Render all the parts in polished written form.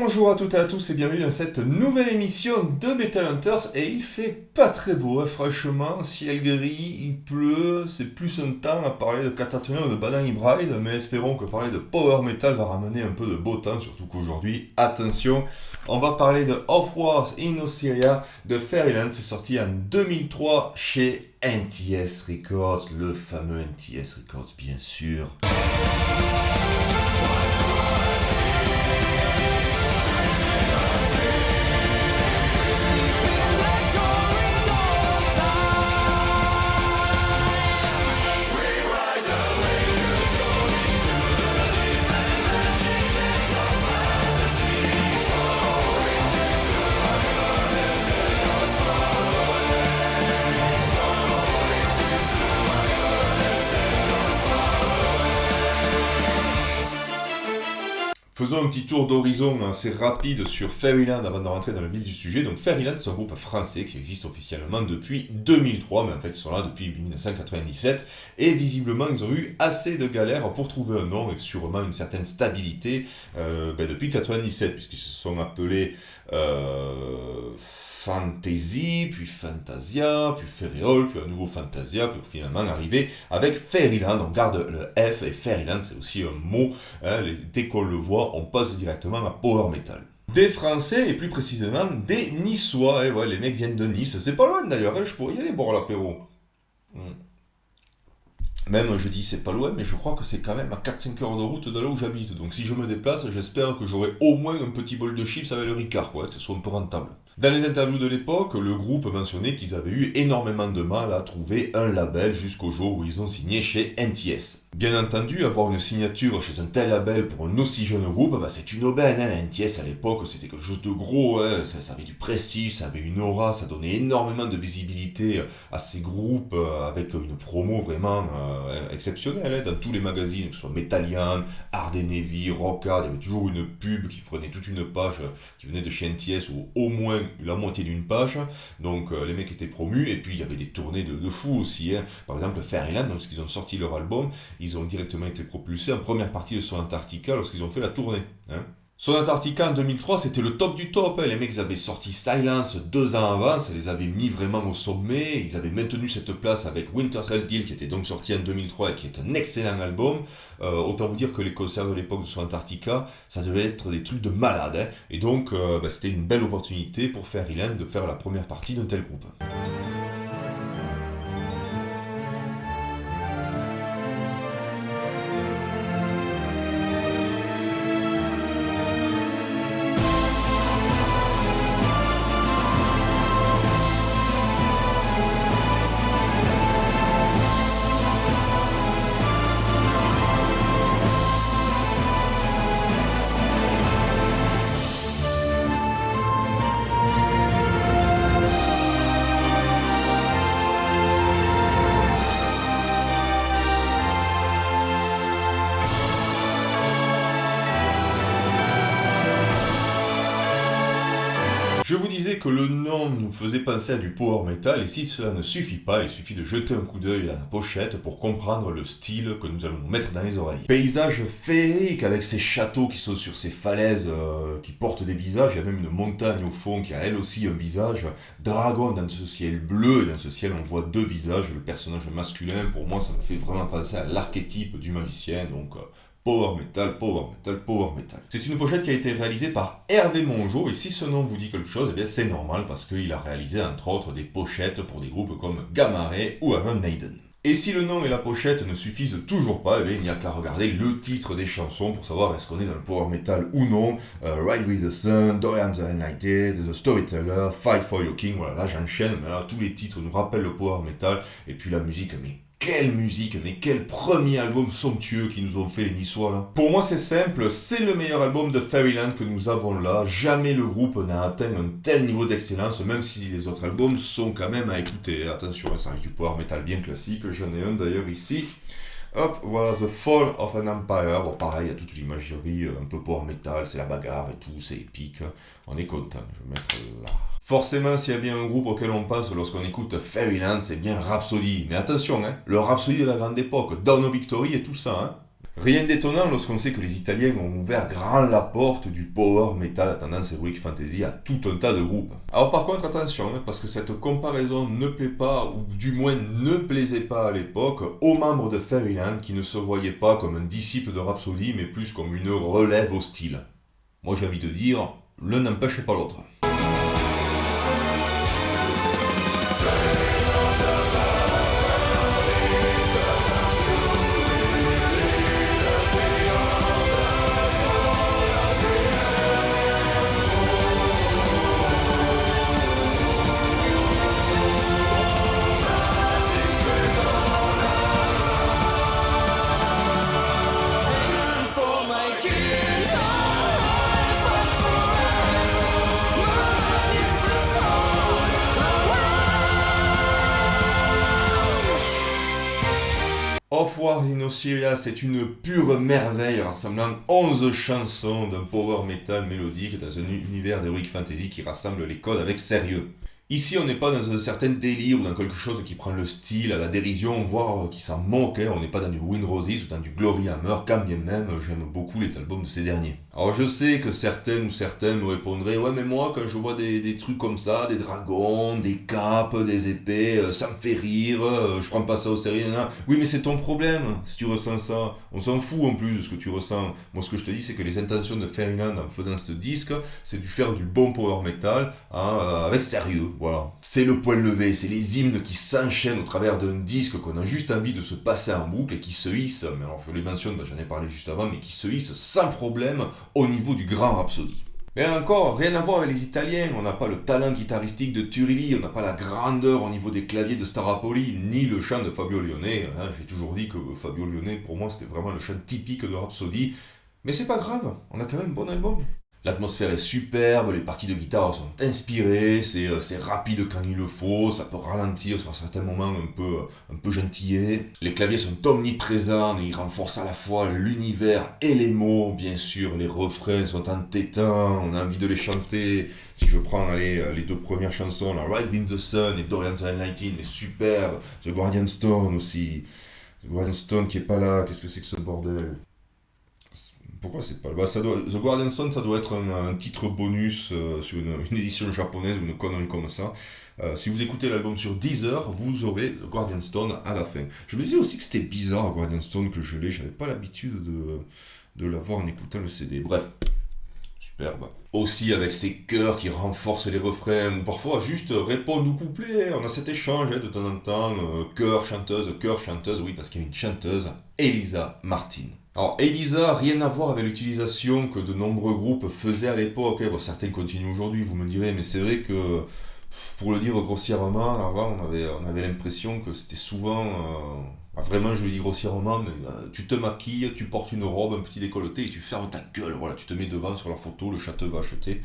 Bonjour à toutes et à tous et bienvenue dans cette nouvelle émission de Metal Hunters. Et il fait pas très beau, franchement, ciel gris, il pleut, c'est plus un temps à parler de Catatonia ou de Banana Bride, mais espérons que parler de Power Metal va ramener un peu de beau temps, surtout qu'aujourd'hui, attention, on va parler de Of Wars in Osyria de Fairyland, c'est sorti en 2003 chez NTS Records, le fameux NTS Records bien sûr. Faisons un petit tour d'horizon assez rapide sur Fairyland avant de rentrer dans le vif du sujet. Donc Fairyland, c'est un groupe français qui existe officiellement depuis 2003, mais en fait ils sont là depuis 1997. Et visiblement ils ont eu assez de galères pour trouver un nom et sûrement une certaine stabilité depuis 97, puisqu'ils se sont appelés Fantasy, puis Fantasia, puis Fairyhold, puis un nouveau Fantasia, puis finalement arriver avec Fairyland. On garde le F et Fairyland, c'est aussi un mot. Dès qu'on le voit, on passe directement à Power Metal. Des Français, et plus précisément des Niçois. Et ouais, les mecs viennent de Nice. C'est pas loin d'ailleurs, je pourrais y aller boire l'apéro. Même, je dis c'est pas loin, mais je crois que c'est quand même à 4-5 heures de route de là où j'habite. Donc si je me déplace, j'espère que j'aurai au moins un petit bol de chips avec le Ricard, que ce soit un peu rentable. Dans les interviews de l'époque, le groupe mentionnait qu'ils avaient eu énormément de mal à trouver un label jusqu'au jour où ils ont signé chez NTS. Bien entendu, avoir une signature chez un tel label pour un aussi jeune groupe, c'est une aubaine. NTS à l'époque, c'était quelque chose de gros, ça avait du prestige, ça avait une aura, ça donnait énormément de visibilité à ces groupes avec une promo vraiment exceptionnelle dans tous les magazines, que ce soit Metallian, Hard & Heavy, Rock Hard, il y avait toujours une pub qui prenait toute une page qui venait de chez NTS ou au moins la moitié d'une page, donc les mecs étaient promus, et puis il y avait des tournées de fous aussi, par exemple Fairyland, lorsqu'ils ont sorti leur album, ils ont directement été propulsés en première partie de Son Antarctica lorsqu'ils ont fait la tournée. Son Antarctica en 2003, c'était le top du top. Les mecs avaient sorti Silence 2 ans avant, ça les avait mis vraiment au sommet. Ils avaient maintenu cette place avec Winter Guild qui était donc sorti en 2003 et qui est un excellent album. Autant vous dire que les concerts de l'époque de Son Antarctica, ça devait être des trucs de malade. Et donc, c'était une belle opportunité pour Fairyland de faire la première partie d'un tel groupe. Je vous disais que le nom nous faisait penser à du power metal, et si cela ne suffit pas, il suffit de jeter un coup d'œil à la pochette pour comprendre le style que nous allons nous mettre dans les oreilles. Paysage féerique avec ces châteaux qui sont sur ces falaises qui portent des visages, il y a même une montagne au fond qui a elle aussi un visage, dragon dans ce ciel bleu, et dans ce ciel on voit deux visages, le personnage masculin, pour moi ça me fait vraiment penser à l'archétype du magicien, donc Power Metal, Power Metal, Power Metal. C'est une pochette qui a été réalisée par Hervé Mongeau, et si ce nom vous dit quelque chose, eh bien c'est normal parce qu'il a réalisé entre autres des pochettes pour des groupes comme Gamma Ray ou Iron Maiden. Et si le nom et la pochette ne suffisent toujours pas, eh bien, il n'y a qu'à regarder le titre des chansons pour savoir est-ce qu'on est dans le Power Metal ou non. Ride with the Sun, Dorian the United, The Storyteller, Fight for Your King, voilà, là j'enchaîne, mais là tous les titres nous rappellent le Power Metal, et puis la musique, mais quelle musique, mais quel premier album somptueux qu'ils nous ont fait les Niçois là. Pour moi c'est simple, c'est le meilleur album de Fairyland que nous avons là. Jamais le groupe n'a atteint un tel niveau d'excellence, même si les autres albums sont quand même à écouter. Attention, ça reste du power metal bien classique, j'en ai un d'ailleurs ici. Hop, voilà, The Fall of an Empire. Bon, pareil, il y a toute l'imagerie, un peu power metal, c'est la bagarre et tout, c'est épique. On est content, je vais mettre là. Forcément, s'il y a bien un groupe auquel on pense lorsqu'on écoute Fairyland, c'est bien Rhapsody. Mais attention, le Rhapsody de la grande époque, Dawn of Victory et tout ça. Rien d'étonnant lorsqu'on sait que les Italiens ont ouvert grand la porte du power metal à tendance heroic fantasy à tout un tas de groupes. Alors par contre attention, parce que cette comparaison ne plaît pas, ou du moins ne plaisait pas à l'époque, aux membres de Fairyland qui ne se voyaient pas comme un disciple de Rhapsody, mais plus comme une relève hostile. Moi j'ai envie de dire, l'un n'empêche pas l'autre. Of War in Osiria, c'est une pure merveille rassemblant 11 chansons d'un power metal mélodique dans un univers d'heroic fantasy qui rassemble les codes avec sérieux. Ici, on n'est pas dans un certain délire ou dans quelque chose qui prend le style à la dérision, voire qui s'en moque. On n'est pas dans du Wind Roses ou dans du Glory Hammer, quand bien même j'aime beaucoup les albums de ces derniers. Alors je sais que certaines ou certains me répondraient « Ouais mais moi quand je vois des trucs comme ça, des dragons, des capes, des épées, ça me fait rire, je prends pas ça au sérieux. » Oui mais c'est ton problème si tu ressens ça. On s'en fout en plus de ce que tu ressens. Moi ce que je te dis c'est que les intentions de Fairyland en faisant ce disque, c'est de faire du bon power metal avec sérieux. Voilà. C'est le point levé, c'est les hymnes qui s'enchaînent au travers d'un disque qu'on a juste envie de se passer en boucle et qui se hissent, mais alors je les mentionne, j'en ai parlé juste avant, mais qui se hissent sans problème au niveau du grand Rhapsody. Mais encore, rien à voir avec les Italiens, on n'a pas le talent guitaristique de Turilli, on n'a pas la grandeur au niveau des claviers de Starapoli, ni le chant de Fabio Lione. J'ai toujours dit que Fabio Lione, pour moi, c'était vraiment le chant typique de Rhapsody. Mais c'est pas grave, on a quand même un bon album. L'atmosphère est superbe, les parties de guitare sont inspirées, c'est rapide quand il le faut, ça peut ralentir sur certains moments un peu gentillé. Les claviers sont omniprésents et ils renforcent à la fois l'univers et les mots. Bien sûr, les refrains sont entêtants, on a envie de les chanter. Si je prends les deux premières chansons, la Ride in the Sun et Dorian the Lightning, est superbe. The Guardian Stone aussi. The Guardian Stone qui est pas là, qu'est-ce que c'est que ce bordel ? Pourquoi c'est pas... The Guardian Stone, ça doit être un titre bonus sur une édition japonaise ou une connerie comme ça. Si vous écoutez l'album sur Deezer, vous aurez The Guardian Stone à la fin. Je me disais aussi que c'était bizarre, Guardian Stone, que je l'ai. J'avais pas l'habitude de l'avoir en écoutant le CD. Bref, superbe. Aussi avec ces chœurs qui renforcent les refrains, ou parfois juste répondre au couplet. On a cet échange de temps en temps, chœur, chanteuse, oui, parce qu'il y a une chanteuse, Elisa Martin. Alors, Elisa, rien à voir avec l'utilisation que de nombreux groupes faisaient à l'époque. Bon, certains continuent aujourd'hui, vous me direz, mais c'est vrai que, pour le dire grossièrement, avant, on avait l'impression que c'était souvent... vraiment, je le dis grossièrement, mais tu te maquilles, tu portes une robe, un petit décolleté et tu fermes ta gueule. Voilà, tu te mets devant sur la photo, le château va acheter.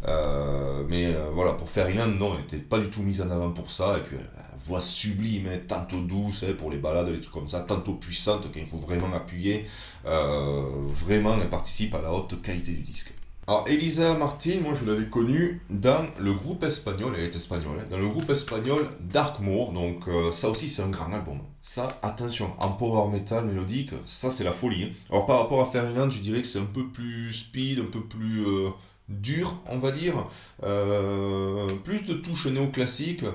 Voilà, pour Fairyland, non, elle n'était pas du tout mise en avant pour ça. Et puis, voix sublime, tantôt douce pour les balades, les trucs comme ça, tantôt puissante quand il faut vraiment appuyer. Vraiment, elle participe à la haute qualité du disque. Alors, Elisa Martin, moi je l'avais connue dans le groupe espagnol, elle est espagnole, dans le groupe espagnol Darkmoor, donc ça aussi c'est un grand album. Ça, attention, en power metal mélodique, ça c'est la folie. Alors par rapport à Fairyland, je dirais que c'est un peu plus speed, un peu plus dur, on va dire, plus de touches néoclassiques.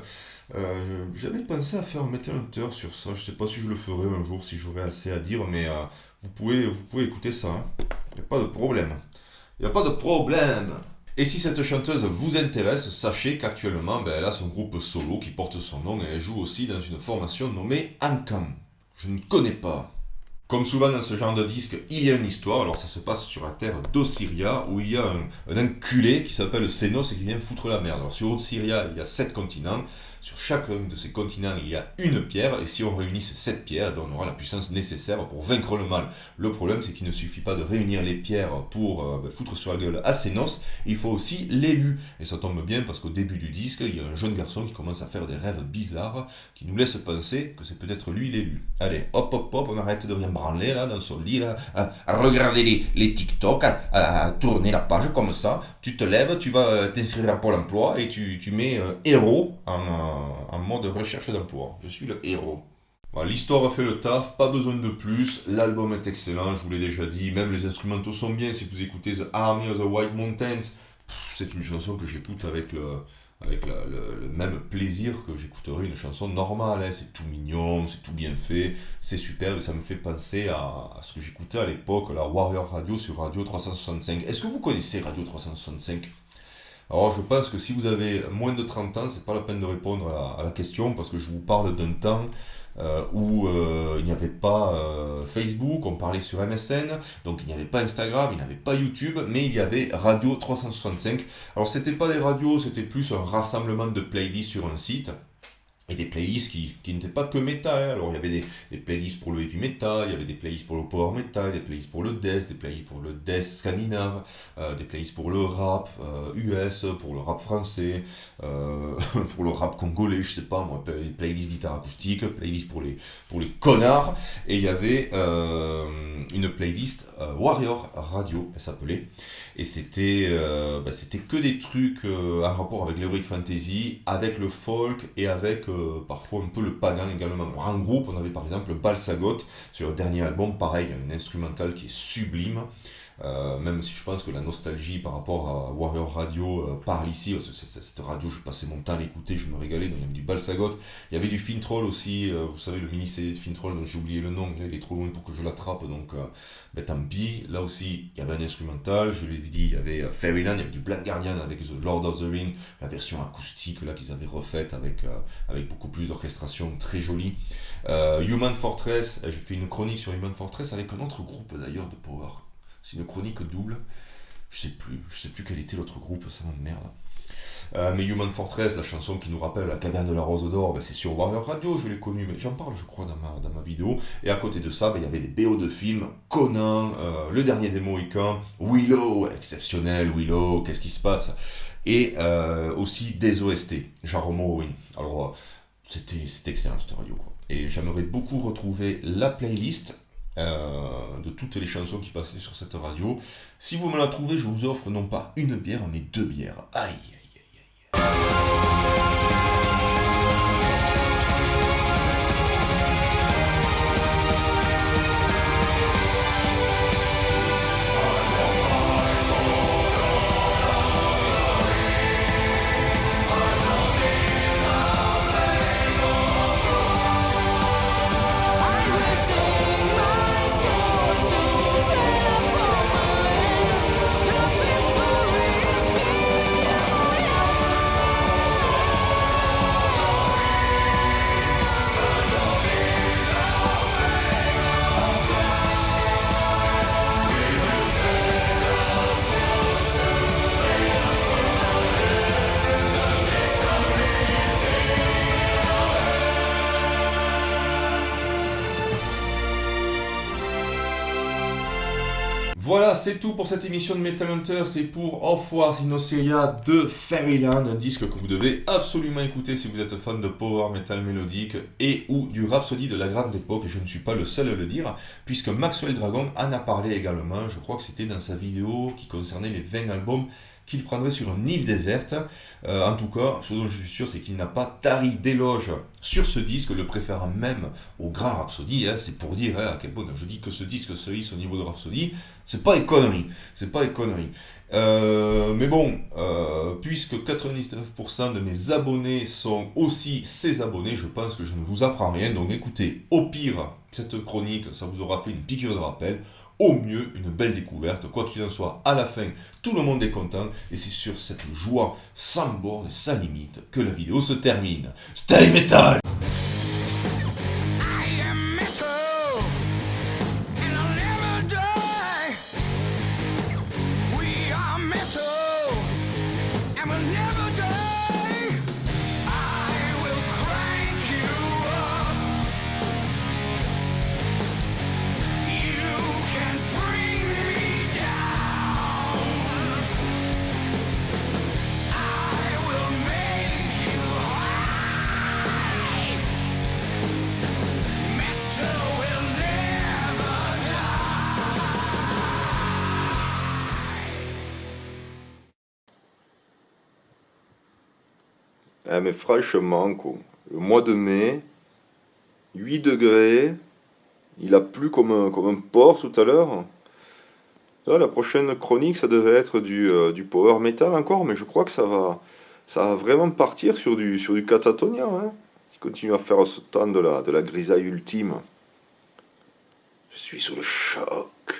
J'avais pensé à faire un Metal Hunter sur ça, je sais pas si je le ferai un jour, si j'aurai assez à dire, mais vous pouvez écouter ça, y a pas de problème. Il n'y a pas de problème. Et si cette chanteuse vous intéresse, sachez qu'actuellement, elle a son groupe solo qui porte son nom et elle joue aussi dans une formation nommée Ankam. Je ne connais pas. Comme souvent dans ce genre de disque, il y a une histoire. Alors ça se passe sur la terre d'Osiria où il y a un enculé qui s'appelle Sénos et qui vient foutre la merde. Alors sur Osiria, il y a 7 continents. Sur chacun de ces continents, il y a une pierre, et si on réunit ces 7 pierres, on aura la puissance nécessaire pour vaincre le mal. Le problème, c'est qu'il ne suffit pas de réunir les pierres pour foutre sur la gueule à Sénos, il faut aussi l'élu. Et ça tombe bien parce qu'au début du disque, il y a un jeune garçon qui commence à faire des rêves bizarres, qui nous laisse penser que c'est peut-être lui l'élu. Allez, hop, on arrête de rien branler là, dans son lit, là, à regarder les TikTok, à tourner la page comme ça, tu te lèves, tu vas t'inscrire à Pôle emploi, et tu mets héros en mode recherche d'emploi. Je suis le héros. Voilà, l'histoire fait le taf, pas besoin de plus, l'album est excellent, je vous l'ai déjà dit, même les instrumentaux sont bien, si vous écoutez The Army of the White Mountains, c'est une chanson que j'écoute avec le même plaisir que j'écouterais une chanson normale, hein. C'est tout mignon, c'est tout bien fait, c'est superbe, et ça me fait penser à ce que j'écoutais à l'époque, la Warrior Radio sur Radio 365. Est-ce que vous connaissez Radio 365? Alors je pense que si vous avez moins de 30 ans, c'est pas la peine de répondre à la question parce que je vous parle d'un temps où il n'y avait pas Facebook, on parlait sur MSN, donc il n'y avait pas Instagram, il n'y avait pas YouTube, mais il y avait Radio 365. Alors c'était pas des radios, c'était plus un rassemblement de playlists sur un site. Et des playlists qui n'étaient pas que métal, hein. Alors il y avait des playlists pour le heavy metal, il y avait des playlists pour le power metal, des playlists pour le death, des playlists pour le death scandinave, des playlists pour le rap US, pour le rap français, pour le rap congolais, je sais pas moi, des playlists guitare acoustique, playlists pour les connards. Et il y avait une playlist Warrior Radio, elle s'appelait. Et c'était que des trucs en rapport avec l'Heroic Fantasy, avec le folk et avec parfois un peu le pagan également. Alors, en groupe, on avait par exemple Balsagot sur le dernier album, pareil, un instrumental qui est sublime. Même si je pense que la nostalgie par rapport à Warrior Radio parle ici, parce que cette radio, je passais mon temps à l'écouter, je me régalais, donc il y avait du Balsagot, il y avait du Fintroll aussi, vous savez, le mini-CD de Fintroll, dont j'ai oublié le nom, il est trop loin pour que je l'attrape, donc tant pis. Là aussi, il y avait un instrumental, je l'ai dit, il y avait Fairyland, il y avait du Black Guardian avec The Lord of the Ring, la version acoustique là qu'ils avaient refaite avec beaucoup plus d'orchestration, très jolie. Human Fortress, j'ai fait une chronique sur Human Fortress avec un autre groupe d'ailleurs de Power. C'est une chronique double. Je sais plus quel était l'autre groupe, ça m'emmerde. Mais Human Fortress, la chanson qui nous rappelle la caverne de la Rose d'Or, c'est sur Warrior Radio, je l'ai connu, mais j'en parle je crois dans ma vidéo. Et à côté de ça, il y avait des BO de films, Conan, Le Dernier des Mohicans, Willow, exceptionnel Willow, qu'est-ce qui se passe? Et aussi des OST, genre Morrowind. Alors c'était excellent cette radio quoi. Et j'aimerais beaucoup retrouver la playlist de toutes les chansons qui passaient sur cette radio. Si vous me la trouvez, je vous offre non pas une bière, mais deux bières. Aïe, aïe, aïe, aïe. Voilà, c'est tout pour cette émission de Metal Hunter. C'est pour Of Wars in Oceania de Fairyland, un disque que vous devez absolument écouter si vous êtes fan de power metal mélodique et ou du Rhapsody de la grande époque. Et je ne suis pas le seul à le dire, puisque Maxwell Dragon en a parlé également. Je crois que c'était dans sa vidéo qui concernait les 20 albums qu'il prendrait sur une île déserte. En tout cas, ce dont je suis sûr, c'est qu'il n'a pas tari d'éloge sur ce disque, le préférant même au grand Rhapsody. C'est pour dire à quel point, quand je dis que ce disque se hisse au niveau de Rhapsody, c'est pas économie. Mais bon, puisque 99% de mes abonnés sont aussi ses abonnés, je pense que je ne vous apprends rien. Donc écoutez, au pire, cette chronique, ça vous aura fait une piqûre de rappel. Au mieux, une belle découverte. Quoi qu'il en soit, à la fin, tout le monde est content. Et c'est sur cette joie sans borne et sans limite que la vidéo se termine. Stay metal! Mais franchement, quoi, le mois de mai, 8 degrés. Il a plu comme un porc tout à l'heure. Là, la prochaine chronique, ça devait être du power metal encore, mais je crois que ça va vraiment partir sur du Catatonia, hein. Il continue à faire ce temps de la grisaille ultime. Je suis sous le choc.